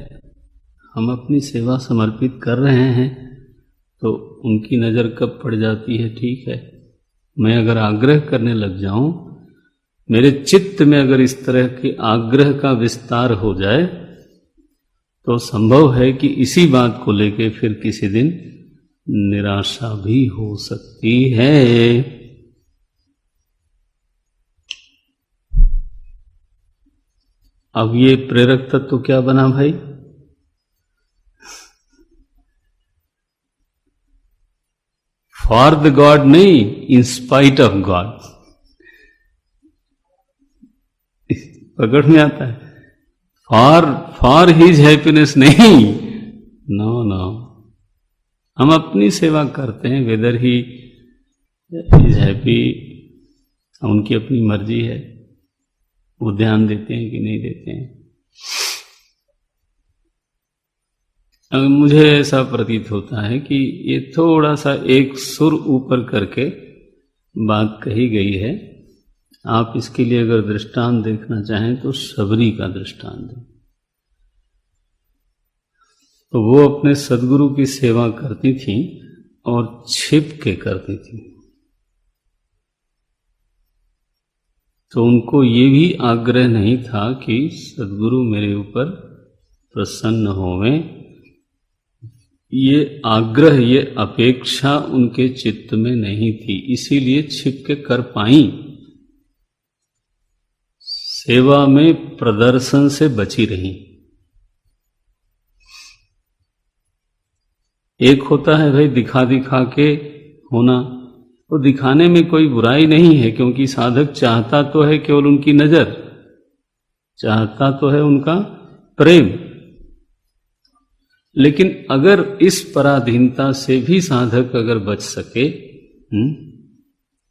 हम अपनी सेवा समर्पित कर रहे हैं तो उनकी नज़र कब पड़ जाती है, ठीक है। मैं अगर आग्रह करने लग जाऊं, मेरे चित्त में अगर इस तरह के आग्रह का विस्तार हो जाए, तो संभव है कि इसी बात को लेके फिर किसी दिन निराशा भी हो सकती है। अब ये प्रेरक तत्व तो क्या बना भाई? फॉर द गॉड नहीं, इन स्पाइट ऑफ गॉड। पकड़ में आता है। फॉर हिज हैप्पीनेस नहीं, नो नो, हम अपनी सेवा करते हैं, वेदर ही इज हैप्पी, उनकी अपनी मर्जी है, वो ध्यान देते हैं कि नहीं देते हैं। अब मुझे ऐसा प्रतीत होता है कि ये थोड़ा सा एक सुर ऊपर करके बात कही गई है। आप इसके लिए अगर दृष्टांत देखना चाहें तो शबरी का दृष्टांत दें। तो वो अपने सदगुरु की सेवा करती थी और छिप के करती थी। तो उनको ये भी आग्रह नहीं था कि सदगुरु मेरे ऊपर प्रसन्न होवें। ये आग्रह, ये अपेक्षा उनके चित्त में नहीं थी, इसीलिए छिप के कर पाई। सेवा में प्रदर्शन से बची रही। एक होता है भाई दिखा दिखा के होना, तो दिखाने में कोई बुराई नहीं है, क्योंकि साधक चाहता तो है केवल उनकी नजर, चाहता तो है उनका प्रेम। लेकिन अगर इस पराधीनता से भी साधक अगर बच सके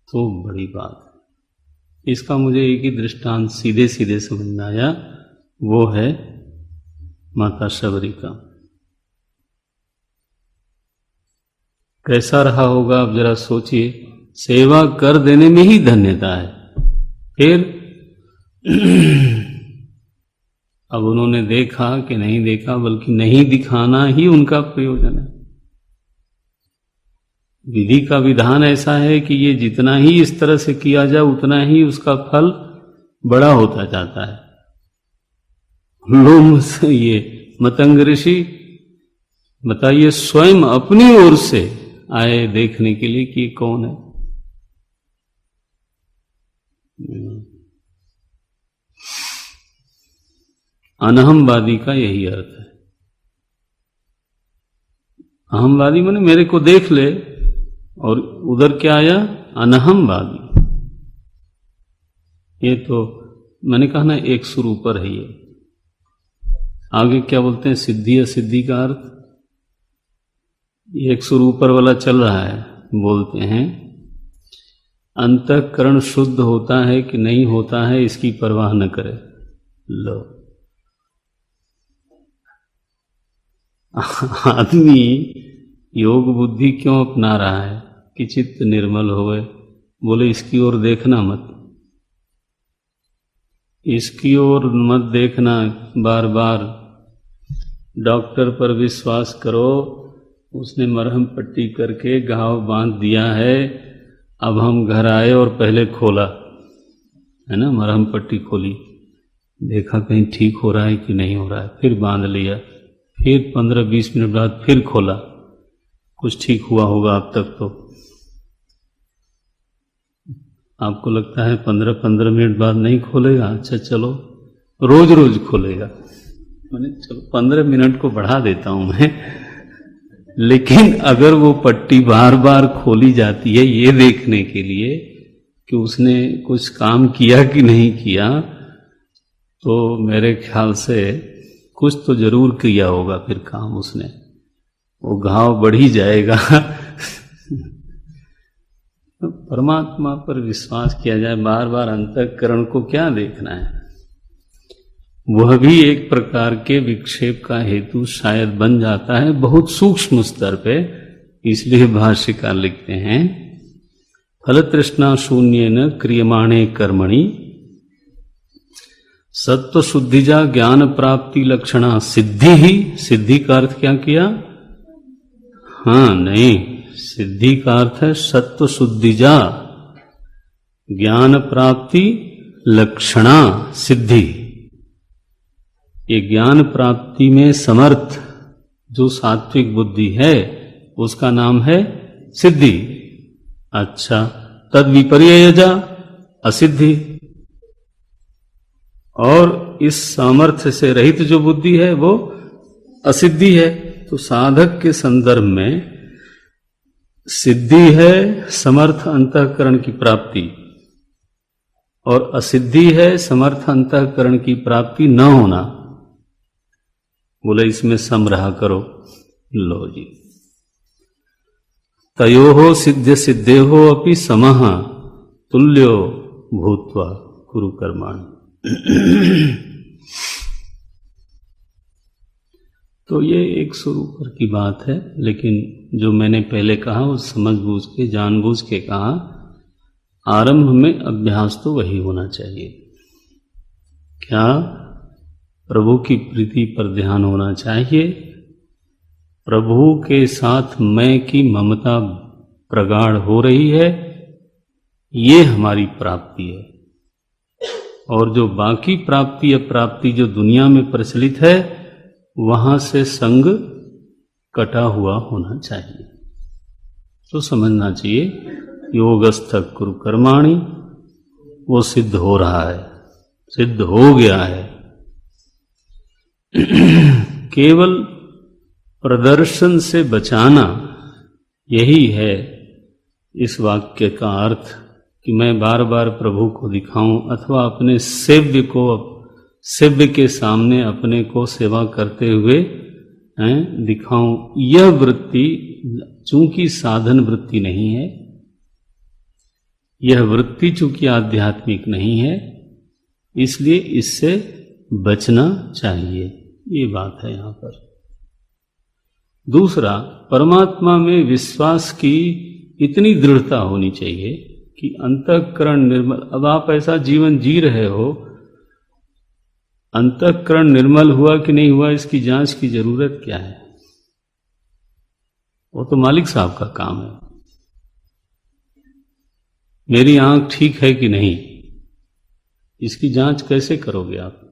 तो बड़ी बात है। इसका मुझे एक ही दृष्टांत सीधे सीधे समझ में आया, वो है माता शबरी का। कैसा रहा होगा आप जरा सोचिए। सेवा कर देने में ही धन्यता है। फिर अब उन्होंने देखा कि नहीं देखा, बल्कि नहीं दिखाना ही उनका प्रयोजन है। विधि का विधान ऐसा है कि ये जितना ही इस तरह से किया जाए उतना ही उसका फल बड़ा होता जाता है। लोम से ये मतंग ऋषि बताइए स्वयं अपनी ओर से आए देखने के लिए कि कौन है। अनहमवादी का यही अर्थ है। अहमवादी माने मेरे को देख ले, और उधर क्या आया, अनहमवादी। ये तो मैंने कहा ना एक सुर ऊपर है। ये आगे क्या बोलते हैं, सिद्धि असिद्धि का अर्थ। एक सुर ऊपर वाला चल रहा है। बोलते हैं अंतःकरण शुद्ध होता है कि नहीं होता है इसकी परवाह न करे। लो, आदमी योग बुद्धि क्यों अपना रहा है कि चित्त निर्मल होवे। बोले इसकी ओर देखना मत, इसकी ओर मत देखना। बार बार डॉक्टर पर विश्वास करो, उसने मरहम पट्टी करके घाव बांध दिया है। अब हम घर आए और पहले खोला, है ना, मरहम पट्टी खोली, देखा कहीं ठीक हो रहा है कि नहीं हो रहा है, फिर बांध लिया, फिर 15-20 मिनट बाद फिर खोला, कुछ ठीक हुआ होगा अब तक। तो आपको लगता है 15-15 मिनट बाद नहीं खोलेगा, अच्छा चलो रोज रोज खोलेगा। मैंने चलो 15 मिनट को बढ़ा देता हूं मैं, लेकिन अगर वो पट्टी बार बार खोली जाती है ये देखने के लिए कि उसने कुछ काम किया कि नहीं किया, तो मेरे ख्याल से कुछ तो जरूर किया होगा फिर काम उसने, वो घाव बढ़ ही जाएगा। परमात्मा पर विश्वास किया जाए, बार बार अंतःकरण को क्या देखना है। वह भी एक प्रकार के विक्षेप का हेतु शायद बन जाता है, बहुत सूक्ष्म स्तर पे। इसलिए भाष्यकार लिखते हैं फल तृष्णा शून्येन क्रियमाणे कर्मणि सत्व शुद्धिजा ज्ञान प्राप्ति लक्षणा सिद्धि ही। सिद्धि का अर्थ क्या किया? हाँ नहीं, सिद्धि का अर्थ है सत्व शुद्धिजा ज्ञान प्राप्ति लक्षणा सिद्धि। ये ज्ञान प्राप्ति में समर्थ जो सात्विक बुद्धि है उसका नाम है सिद्धि। अच्छा, तद विपर्ययजा असिद्धि। और इस सामर्थ्य से रहित जो बुद्धि है वो असिद्धि है। तो साधक के संदर्भ में सिद्धि है समर्थ अंतःकरण की प्राप्ति और असिद्धि है समर्थ अंतःकरण की प्राप्ति न होना। बोले इसमें सम रहा करो। लो जी, तयोः सिद्ध सिद्धेहो अपि समः तुल्यो भूत्वा कुरु कर्माणि। तो ये एक स्वरूप की बात है, लेकिन जो मैंने पहले कहा वो समझबूझ के जानबूझ के कहा। आरंभ में अभ्यास तो वही होना चाहिए। क्या? प्रभु की प्रीति पर ध्यान होना चाहिए। प्रभु के साथ मैं की ममता प्रगाढ़ हो रही है, ये हमारी प्राप्ति है। और जो बाकी प्राप्ति अप्राप्ति जो दुनिया में प्रचलित है, वहां से संग कटा हुआ होना चाहिए। तो समझना चाहिए योगस्थ कुरु कर्माणि, वो सिद्ध हो रहा है, सिद्ध हो गया है। केवल प्रदर्शन से बचाना, यही है इस वाक्य का अर्थ कि मैं बार बार प्रभु को दिखाऊं अथवा अपने सेव्य के सामने अपने को सेवा करते हुए दिखाऊं। यह वृत्ति चूंकि साधन वृत्ति नहीं है, यह वृत्ति चूंकि आध्यात्मिक नहीं है, इसलिए इससे बचना चाहिए। ये बात है यहां पर। दूसरा, परमात्मा में विश्वास की इतनी दृढ़ता होनी चाहिए कि अंतःकरण निर्मल। अब आप ऐसा जीवन जी रहे हो, अंतःकरण निर्मल हुआ कि नहीं हुआ इसकी जांच की जरूरत क्या है? वो तो मालिक साहब का काम है। मेरी आंख ठीक है कि नहीं, इसकी जांच कैसे करोगे आप?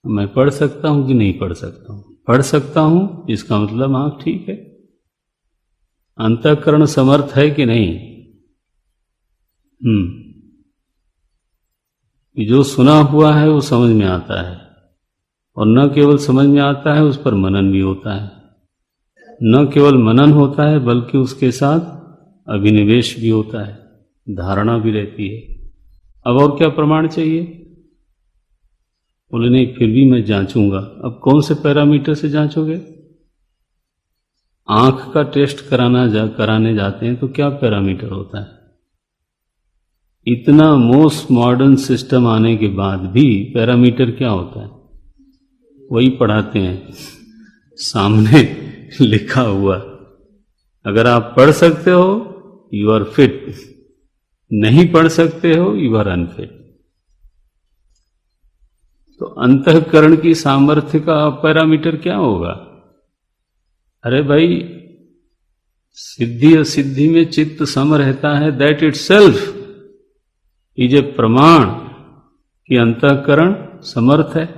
मैं पढ़ सकता हूं कि नहीं पढ़ सकता हूं? पढ़ सकता हूं, इसका मतलब आंख ठीक है। अंतःकरण समर्थ है कि नहीं? जो सुना हुआ है वो समझ में आता है, और न केवल समझ में आता है, उस पर मनन भी होता है। न केवल मनन होता है बल्कि उसके साथ अभिनिवेश भी होता है, धारणा भी रहती है। अब और क्या प्रमाण चाहिए? बोले नहीं, फिर भी मैं जांचूंगा। अब कौन से पैरामीटर से जांचोगे? आंख का टेस्ट कराने जाते हैं तो क्या पैरामीटर होता है? इतना मोस्ट मॉडर्न सिस्टम आने के बाद भी पैरामीटर क्या होता है? वही पढ़ाते हैं सामने लिखा हुआ। अगर आप पढ़ सकते हो यू आर फिट, नहीं पढ़ सकते हो यू आर अनफिट। तो अंतःकरण की सामर्थ्य का पैरामीटर क्या होगा? अरे भाई, सिद्धि असिद्धि में चित्त सम रहता है, दैट इटसेल्फ इज ए प्रमाण कि अंतःकरण समर्थ है।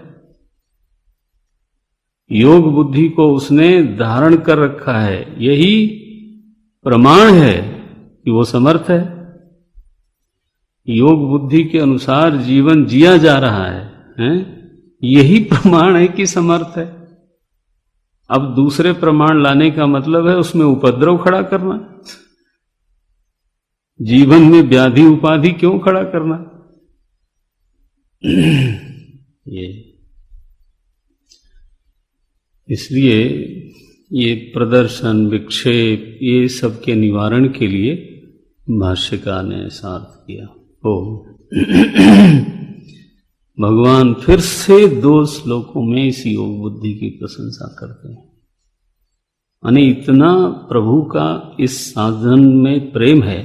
योग बुद्धि को उसने धारण कर रखा है, यही प्रमाण है कि वो समर्थ है। योग बुद्धि के अनुसार जीवन जिया जा रहा है, यही प्रमाण है कि समर्थ है। अब दूसरे प्रमाण लाने का मतलब है उसमें उपद्रव खड़ा करना। जीवन में व्याधि उपाधि क्यों खड़ा करना? ये इसलिए ये प्रदर्शन विक्षेप ये सब के निवारण के लिए भाष्यकार ने ऐसा अर्थ किया। भगवान फिर से 2 श्लोकों में इस योग बुद्धि की प्रशंसा करते हैं। यानी इतना प्रभु का इस साधन में प्रेम है,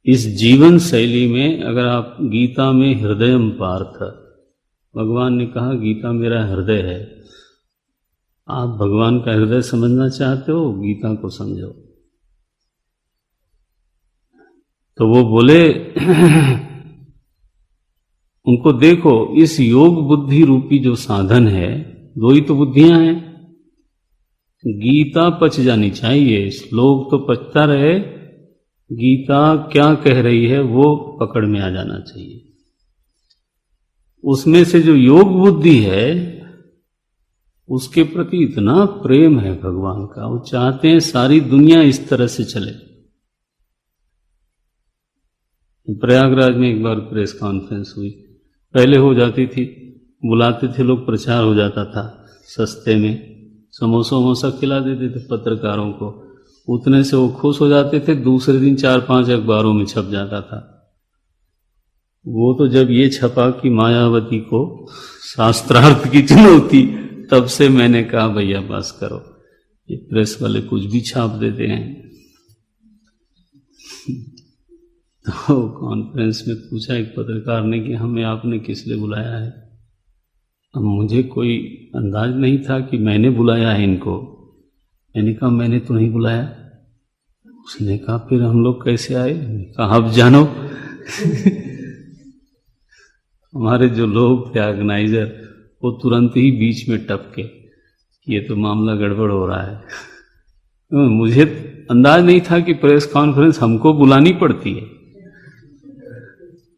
इस जीवन शैली में। अगर आप गीता में हृदयम पार्थ, भगवान ने कहा गीता मेरा हृदय है। आप भगवान का हृदय समझना चाहते हो, गीता को समझो। तो वो बोले उनको देखो, इस योग बुद्धि रूपी जो साधन है, 2 ही तो बुद्धियां हैं। गीता पच जानी चाहिए, श्लोक तो पचता रहे, गीता क्या कह रही है वो पकड़ में आ जाना चाहिए। उसमें से जो योग बुद्धि है उसके प्रति इतना प्रेम है भगवान का, वो चाहते हैं सारी दुनिया इस तरह से चले। प्रयागराज में एक बार प्रेस कॉन्फ्रेंस हुई, पहले हो जाती थी, बुलाते थे लोग, प्रचार हो जाता था, सस्ते में समोसा वमोसा खिला देते थे पत्रकारों को, उतने से वो खुश हो जाते थे, दूसरे दिन 4-5 अखबारों में छप जाता था। वो तो जब ये छपा कि मायावती को शास्त्रार्थ की चुनौती, तब से मैंने कहा भैया बस करो, ये प्रेस वाले कुछ भी छाप देते हैं। तो कॉन्फ्रेंस में पूछा एक पत्रकार ने कि हमें आपने किस लिए बुलाया है। अब मुझे कोई अंदाज नहीं था कि मैंने बुलाया है इनको। मैंने कहा मैंने तो नहीं बुलाया। उसने कहा फिर हम लोग कैसे आए? मैंने कहा अब जानो। हमारे जो लोग थे ऑर्गेनाइजर, वो तुरंत ही बीच में टपके, ये तो मामला गड़बड़ हो रहा है। मुझे अंदाज नहीं था कि प्रेस कॉन्फ्रेंस हमको बुलानी पड़ती है।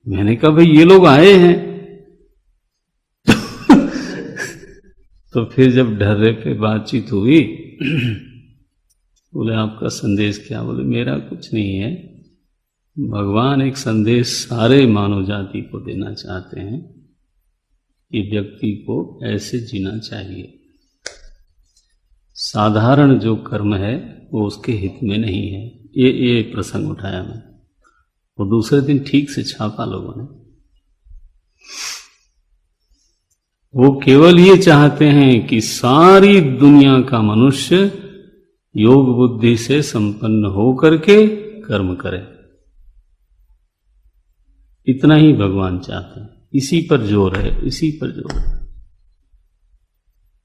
मैंने कहा भाई ये लोग आए हैं। तो फिर जब ढर्रे पे बातचीत हुई, बोले आपका संदेश क्या? बोले मेरा कुछ नहीं है, भगवान एक संदेश सारे मानव जाति को देना चाहते हैं कि व्यक्ति को ऐसे जीना चाहिए, साधारण जो कर्म है वो उसके हित में नहीं है। ये प्रसंग उठाया मैं, वो दूसरे दिन ठीक से छापा लोगों ने। वो केवल ये चाहते हैं कि सारी दुनिया का मनुष्य योग बुद्धि से संपन्न होकर के कर्म करे, इतना ही भगवान चाहते हैं। इसी पर जोर है, इसी पर जोर है।